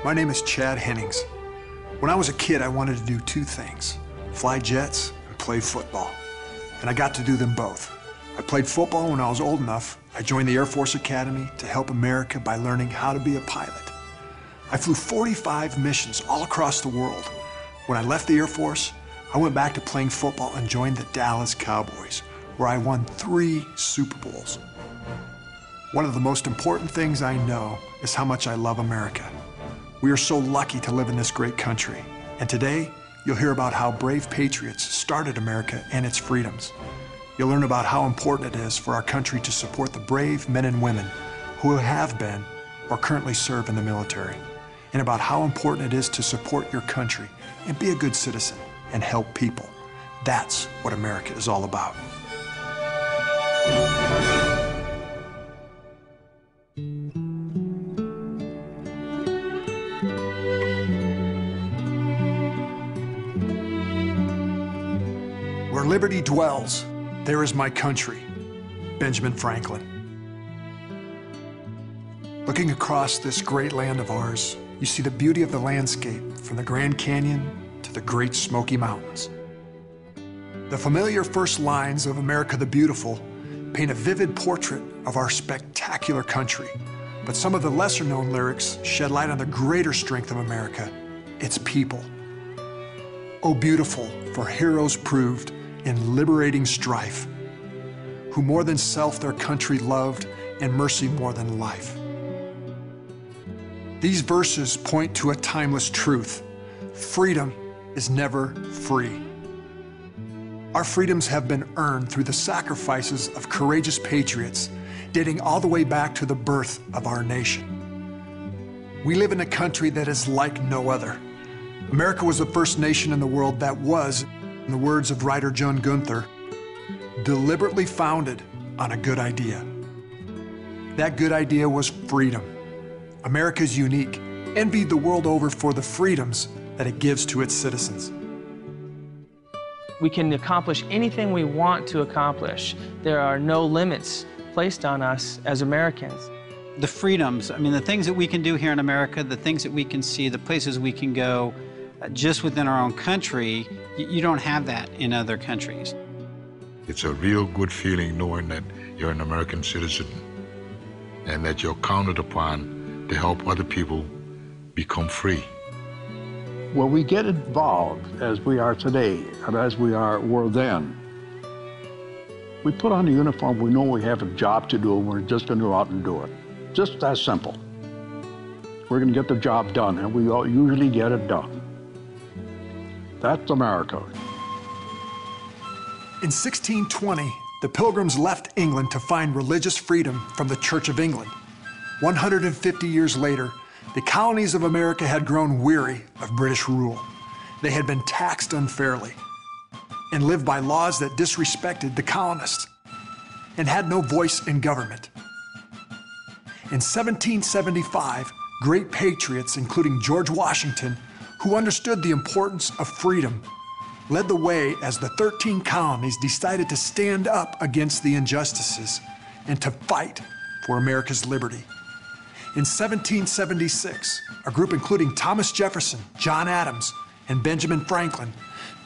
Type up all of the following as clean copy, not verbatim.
My name is Chad Hennings. When I was a kid, I wanted to do two things: fly jets and play football. And I got to do them both. I played football when I was old enough. I joined the Air Force Academy to help America by learning how to be a pilot. I flew 45 missions all across the world. When I left the Air Force, I went back to playing football and joined the Dallas Cowboys, where I won 3 Super Bowls. One of the most important things I know is how much I love America. We are so lucky to live in this great country. And today, you'll hear about how brave patriots started America and its freedoms. You'll learn about how important it is for our country to support the brave men and women who have been or currently serve in the military, and about how important it is to support your country and be a good citizen and help people. That's what America is all about. Where liberty dwells, there is my country. Benjamin Franklin. Looking across this great land of ours, you see the beauty of the landscape from the Grand Canyon to the Great Smoky Mountains. The familiar first lines of America the Beautiful paint a vivid portrait of our spectacular country, but some of the lesser-known lyrics shed light on the greater strength of America, its people. Oh, beautiful for heroes proved in liberating strife, who more than self their country loved and mercy more than life. These verses point to a timeless truth. Freedom is never free. Our freedoms have been earned through the sacrifices of courageous patriots, dating all the way back to the birth of our nation. We live in a country that is like no other. America was the first nation in the world that was, in the words of writer John Gunther, deliberately founded on a good idea. That good idea was freedom. America is unique, envied the world over for the freedoms that it gives to its citizens. We can accomplish anything we want to accomplish. There are no limits placed on us as Americans. The freedoms, I mean, the things that we can do here in America, the things that we can see, the places we can go just within our own country, you don't have that in other countries. It's a real good feeling knowing that you're an American citizen and that you're counted upon to help other people become free. When we get involved, as we are today, and as were then, we put on the uniform, we know we have a job to do, and we're just going to go out and do it. Just that simple. We're going to get the job done, and we usually get it done. That's America. In 1620, the Pilgrims left England to find religious freedom from the Church of England. 150 years later, the colonies of America had grown weary of British rule. They had been taxed unfairly and lived by laws that disrespected the colonists and had no voice in government. In 1775, great patriots, including George Washington, who understood the importance of freedom, led the way as the 13 colonies decided to stand up against the injustices and to fight for America's liberty. In 1776, a group including Thomas Jefferson, John Adams, and Benjamin Franklin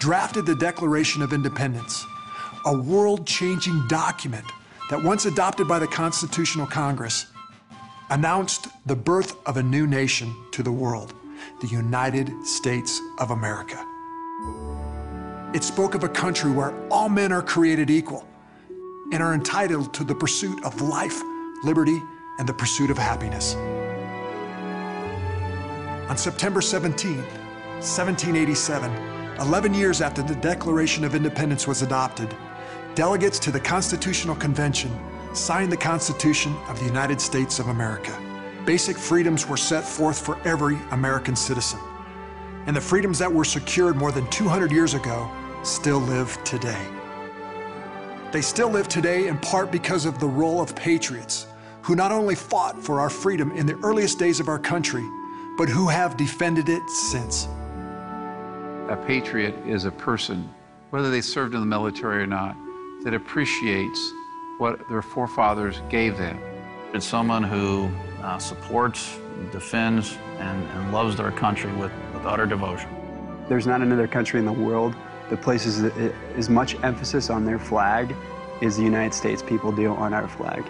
drafted the Declaration of Independence, a world-changing document that, once adopted by the Constitutional Congress, announced the birth of a new nation to the world, the United States of America. It spoke of a country where all men are created equal and are entitled to the pursuit of life, liberty, and the pursuit of happiness. On September 17, 1787, 11 years after the Declaration of Independence was adopted, delegates to the Constitutional Convention signed the Constitution of the United States of America. Basic freedoms were set forth for every American citizen, and the freedoms that were secured more than 200 years ago still live today. They still live today in part because of the role of patriots who not only fought for our freedom in the earliest days of our country, but who have defended it since. A patriot is a person, whether they served in the military or not, that appreciates what their forefathers gave them. It's someone who supports defends and loves their country with utter devotion. There's not another country in the world that places as much emphasis on their flag as the United States people do on our flag.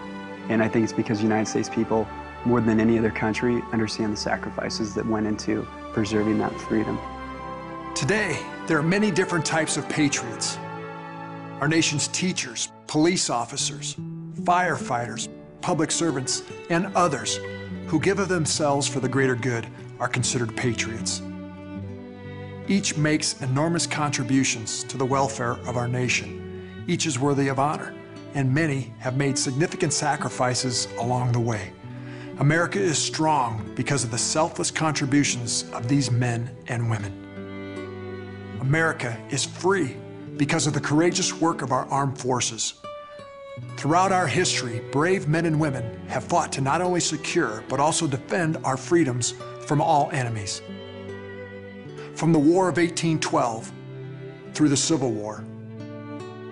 And I think it's because the United States people, more than any other country, understand the sacrifices that went into preserving that freedom. Today, there are many different types of patriots. Our nation's teachers, police officers, firefighters, public servants, and others who give of themselves for the greater good are considered patriots. Each makes enormous contributions to the welfare of our nation. Each is worthy of honor, and many have made significant sacrifices along the way. America is strong because of the selfless contributions of these men and women. America is free because of the courageous work of our armed forces. Throughout our history, brave men and women have fought to not only secure, but also defend our freedoms from all enemies. From the War of 1812 through the Civil War,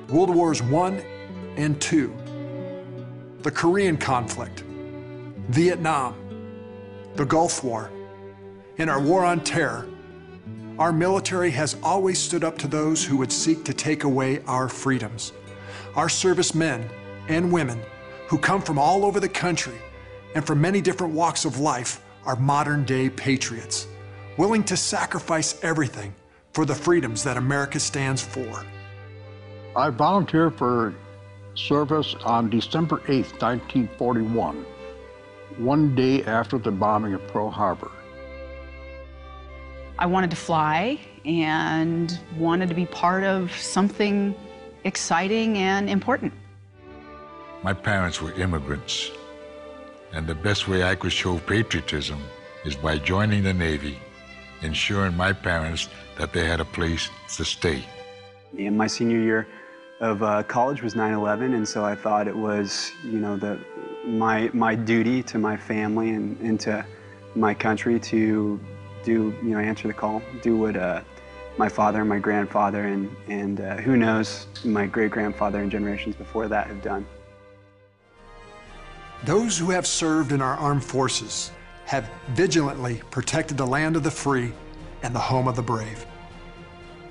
World Wars I and II, the Korean conflict, Vietnam, the Gulf War, and our war on terror, our military has always stood up to those who would seek to take away our freedoms. Our servicemen and women who come from all over the country and from many different walks of life are modern-day patriots, willing to sacrifice everything for the freedoms that America stands for. I volunteered for service on December 8th, 1941, one day after the bombing of Pearl Harbor. I wanted to fly and wanted to be part of something exciting and important. My parents were immigrants, and the best way I could show patriotism is by joining the Navy, ensuring my parents that they had a place to stay. And my senior year of college was 9/11, and so I thought it was, my duty to my family and to my country to do, answer the call, do what my father and my grandfather and who knows, my great-grandfather and generations before that have done. Those who have served in our armed forces have vigilantly protected the land of the free and the home of the brave.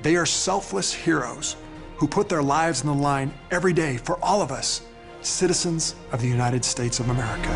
They are selfless heroes who put their lives on the line every day for all of us, citizens of the United States of America.